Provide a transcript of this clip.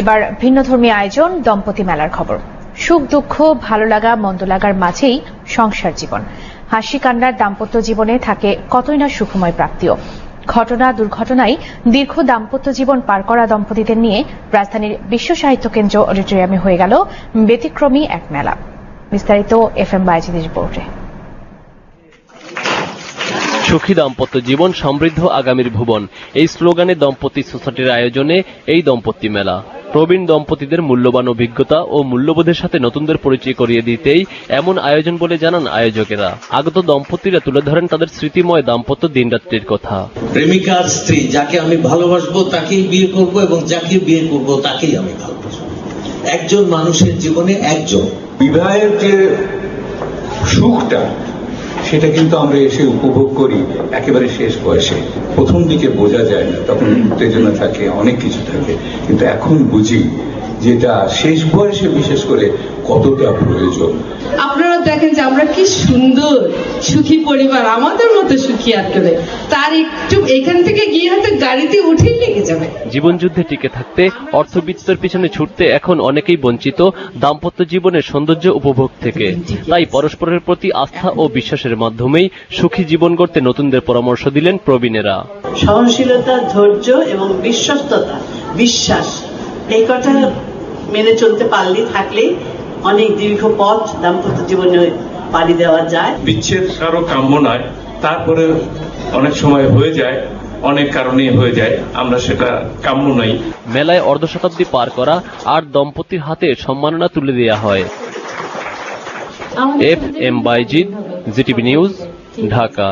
এবার ভিন্নধর্মী আয়োজন দম্পতি মেলার খবর। সুখ দুঃখ ভালো লাগা মন্দ লাগার মাঝেই সংসার জীবন। হাসি কান্নার দাম্পত্য জীবনে থাকে কতই না সুখময় প্রাপ্তিও। ঘটনা দুর্ঘটনায় দীর্ঘ দাম্পত্য জীবন পার করা দম্পতিদের নিয়ে রাজধানীর বিশ্ব সাহিত্য কেন্দ্র অডিটোরিয়ামে হয়ে গেল ব্যতিক্রমী এক মেলা। বিস্তারিত FM বাইজিদের রিপোর্টে। সুখী দাম্পত্য জীবন, সমৃদ্ধ আগামীর ভুবন, এই স্লোগানে দম্পতি সোসাইটির আয়োজনে এই দম্পতি মেলা। প্রবীণ দম্পতিদের মূল্যবান অভিজ্ঞতা ও মূল্যবোধের সাথে নতুনদের পরিচয় করিয়ে দিতেই এমন আয়োজন বলে জানান আয়োজকেরা। আগত দম্পতিরা তুলে ধরেন তাদের স্মৃতিময় দাম্পত্য দিনরাত্রির কথা। প্রেমিকার স্ত্রী, যাকে আমি ভালোবাসবো তাকেই বিয়ে করব এবং যাকে বিয়ে করব তাকেই আমি ভালোবাসবো। একজন মানুষের জীবনে একজন। বিবাহের যে সুখটা সেটা কিন্তু আমরা এসে উপভোগ করি একেবারে শেষ বয়সে। প্রথম দিকে বোঝা যায় না, তখন উত্তেজনা থাকে, অনেক কিছু থাকে, কিন্তু এখন বুঝি যেটা শেষ বয়সে বিশেষ করে কতটা প্রয়োজন। আপনারা দেখেন যে আমরা কি সুন্দর সুখী পরিবার, আমাদের মতো সুখী আর কেউ নেই। তার একটু এখান থেকে গিয়ে হয়তো গাড়িতে উঠেই লেগে যাবে। জীবন যুদ্ধে টিকে থাকতে অর্থবিত্তের পিছনে ছুটতে এখন অনেকেই বঞ্চিত দাম্পত্য জীবনের সৌন্দর্য উপভোগ থেকে। তাই পরস্পরের প্রতি আস্থা ও বিশ্বাসের মাধ্যমেই সুখী জীবন গড়তে নতুনদের পরামর্শ দিলেন প্রবীণেরা। সহনশীলতা, ধৈর্য এবং বিশ্বস্ততা, বিশ্বাস, এই কথা মেনে চলতে থাকলেই অনেক দীর্ঘ পথ দাম্পত্য জীবনে পাড়ি দেওয়া যায়। বিচ্ছেদ কারো কাম্য নয়, তারপরে অনেক সময় হয়ে যায়, অনেক কারণেই হয়ে যায়, আমরা সেটা কাম্য নই। মেলায় অর্ধশতাব্দী পার করা আর দম্পতির হাতে সম্মাননা তুলে দেওয়া হয়। FM Baijid, GTV news, Dhaka.